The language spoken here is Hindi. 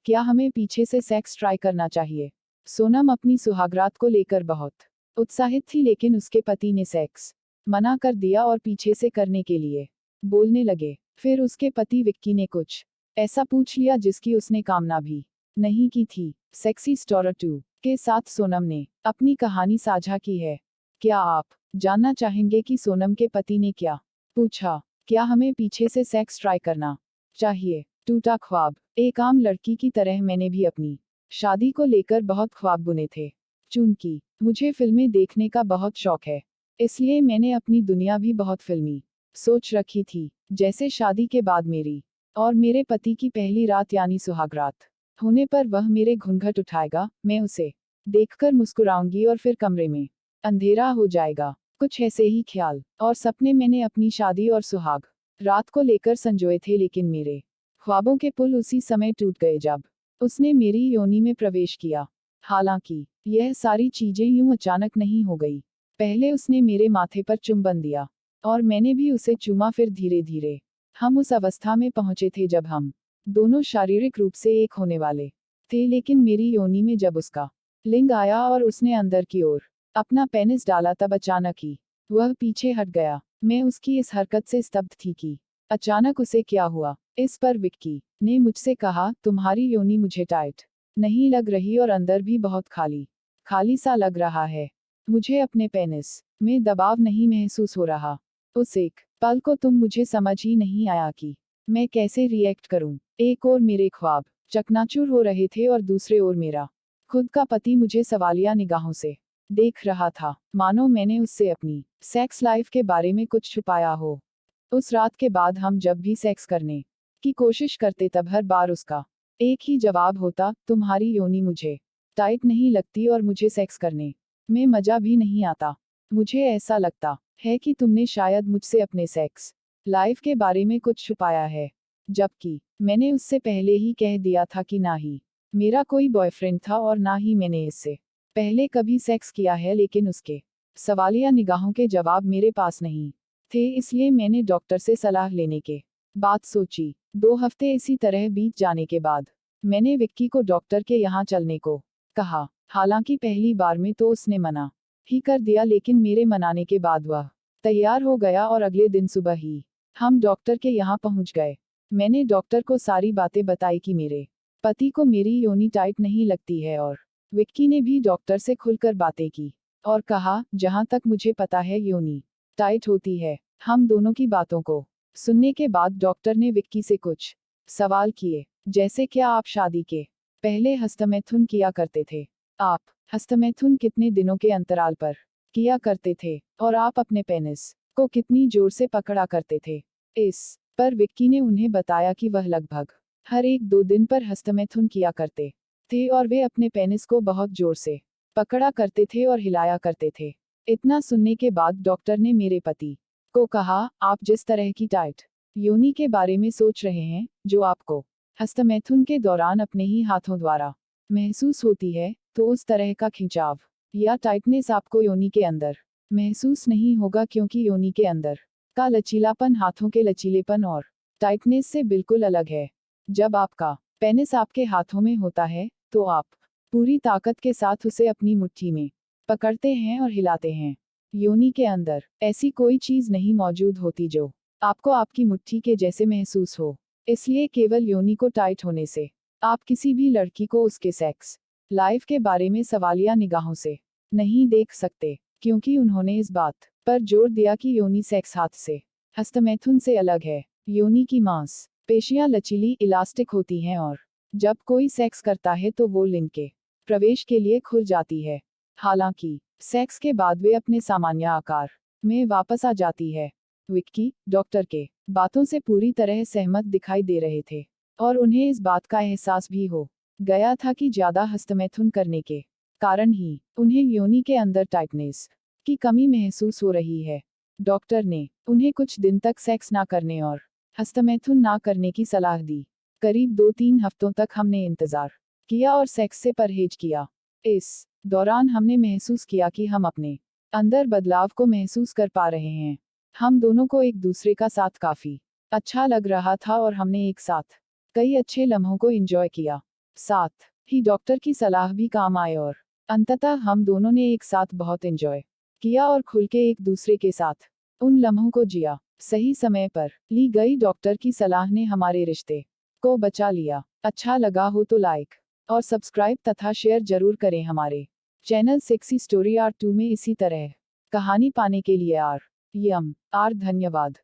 क्या हमें पीछे से सेक्स ट्राई करना चाहिए? सोनम अपनी सुहागरात को लेकर बहुत उत्साहित थी, लेकिन उसके पति ने सेक्स मना कर दिया और पीछे से करने के लिए बोलने लगे। फिर उसके पति विक्की ने कुछ ऐसा पूछ लिया जिसकी उसने कामना भी नहीं की थी। सेक्सी स्टोरी 2 के साथ सोनम ने अपनी कहानी साझा की है। क्या आप जानना चाहेंगे कि सोनम के पति ने क्या पूछा? क्या हमें पीछे से सेक्स ट्राई करना चाहिए? टूटा ख्वाब। एक आम लड़की की तरह मैंने भी अपनी शादी को लेकर बहुत ख्वाब बुने थे। चूंकि मुझे फिल्में देखने का बहुत शौक है, इसलिए मैंने अपनी दुनिया भी बहुत फिल्मी सोच रखी थी। जैसे शादी के बाद मेरी और मेरे पति की पहली रात यानी सुहागरात होने पर वह मेरे घूंघट उठाएगा, मैं उसे देखकर मुस्कुराऊंगी और फिर कमरे में अंधेरा हो जाएगा। कुछ ऐसे ही ख्याल और सपने मैंने अपनी शादी और सुहाग रात को लेकर संजोए थे, लेकिन मेरे ख्वाबों के पुल उसी समय टूट गए जब उसने मेरी योनि में प्रवेश किया। हालांकि यह सारी चीजें यूं अचानक नहीं हो गई। पहले उसने मेरे माथे पर चुंबन दिया और मैंने भी उसे चूमा। फिर धीरे धीरे हम उस अवस्था में पहुंचे थे जब हम दोनों शारीरिक रूप से एक होने वाले थे, लेकिन मेरी योनि में जब उसका लिंग आया और उसने अंदर की ओर अपना पेनिस डाला, तब अचानक ही वह पीछे हट गया। मैं उसकी इस हरकत से स्तब्ध थी कि अचानक उसे क्या हुआ। इस पर विक्की ने मुझसे कहा, तुम्हारी योनि मुझे टाइट नहीं लग रही और अंदर भी बहुत खाली खाली सा लग रहा है। मुझे अपने पेनिस में दबाव नहीं महसूस हो रहा। उस एक पल को तुम मुझे समझ ही नहीं आया कि मैं कैसे रिएक्ट करूं। एक और मेरे ख्वाब चकनाचूर हो रहे थे और दूसरे ओर मेरा खुद का पति मुझे सवालिया निगाहों से देख रहा था, मानो मैंने उससे अपनी सेक्स लाइफ के बारे में कुछ छुपाया हो। उस रात के बाद हम जब भी सेक्स करने की कोशिश करते तब हर बार उसका एक ही जवाब होता, तुम्हारी योनि मुझे टाइट नहीं लगती और मुझे सेक्स करने में मजा भी नहीं आता। मुझे ऐसा लगता है कि तुमने शायद मुझसे अपने सेक्स लाइफ के बारे में कुछ छुपाया है, जबकि मैंने उससे पहले ही कह दिया था कि ना ही मेरा कोई बॉयफ्रेंड था और ना ही मैंने इससे पहले कभी सेक्स किया है। लेकिन उसके सवालिया निगाहों के जवाब मेरे पास नहीं थे, इसलिए मैंने डॉक्टर से सलाह लेने के बात सोची। 2 हफ्ते इसी तरह बीत जाने के बाद मैंने विक्की को डॉक्टर के यहाँ चलने को कहा। हालांकि पहली बार में तो उसने मना ही कर दिया, लेकिन मेरे मनाने के बाद वह तैयार हो गया और अगले दिन सुबह ही हम डॉक्टर के यहाँ पहुँच गए। मैंने डॉक्टर को सारी बातें बताई कि मेरे पति को मेरी योनि टाइट नहीं लगती है, और विक्की ने भी डॉक्टर से खुलकर बातें की और कहा, जहां तक मुझे पता है योनि टाइट होती है। हम दोनों की बातों को सुनने के बाद डॉक्टर ने विक्की से कुछ सवाल किए, जैसे क्या आप शादी के पहले हस्तमैथुन किया करते थे? आप हस्तमैथुन कितने दिनों के अंतराल पर किया करते थे? और आप अपने पेनिस को कितनी जोर से पकड़ा करते थे? इस पर विक्की ने उन्हें बताया कि वह लगभग हर 1-2 दिन पर हस्तमैथुन किया करते थे और वे अपने पेनिस को बहुत जोर से पकड़ा करते थे और हिलाया करते थे। इतना सुनने के बाद डॉक्टर ने मेरे पति को कहा, आप जिस तरह की टाइट योनि के बारे में सोच रहे हैं, जो आपको हस्तमैथुन के दौरान अपने ही हाथों द्वारा महसूस होती है, तो उस तरह का खिंचाव या टाइटनेस आपको योनि के अंदर महसूस नहीं होगा, क्योंकि योनि के अंदर का लचीलापन हाथों के लचीलेपन और टाइटनेस से बिल्कुल अलग है। जब आपका पेनिस आपके हाथों में होता है, तो आप पूरी ताकत के साथ उसे अपनी मुट्ठी में पकड़ते हैं और हिलाते हैं। योनि के अंदर ऐसी कोई चीज नहीं मौजूद होती जो आपको आपकी मुट्ठी के जैसे महसूस हो, इसलिए केवल योनि को टाइट होने से आप किसी भी लड़की को उसके सेक्स लाइफ के बारे में सवालिया निगाहों से नहीं देख सकते, क्योंकि उन्होंने इस बात पर जोर दिया कि योनि सेक्स हाथ से हस्तमैथुन से अलग है। योनि की मांस पेशियां लचीली इलास्टिक होती हैं और जब कोई सेक्स करता है तो वो लिंग के प्रवेश के लिए खुल जाती है। हालांकि सेक्स के बाद वे अपने सामान्य आकार में वापस आ जाती है। विक्की डॉक्टर के बातों से पूरी तरह सहमत दिखाई दे रहे थे और उन्हें इस बात का एहसास भी हो गया था कि ज्यादा हस्तमैथुन करने के कारण ही उन्हें योनि के अंदर टाइटनेस की कमी महसूस हो रही है। डॉक्टर ने उन्हें कुछ दिन तक सेक्स ना करने और हस्तमैथुन ना करने की सलाह दी। करीब 2-3 हफ्तों तक हमने इंतजार किया और सेक्स से परहेज किया। इस दौरान हमने महसूस किया कि हम अपने अंदर बदलाव को महसूस कर पा रहे हैं। हम दोनों को एक दूसरे का साथ काफी अच्छा लग रहा था और हमने एक साथ कई अच्छे लम्हों को एंजॉय किया। साथ ही डॉक्टर की सलाह भी काम आए और अंततः हम दोनों ने एक साथ बहुत एंजॉय किया और खुल के एक दूसरे के साथ उन लम्हों को जिया। सही समय पर ली गई डॉक्टर की सलाह ने हमारे रिश्ते को बचा लिया। अच्छा लगा हो तो लाइक और सब्सक्राइब तथा शेयर जरूर करें हमारे चैनल सेक्सी स्टोरी आर 2 में इसी तरह कहानी पाने के लिए आर धन्यवाद।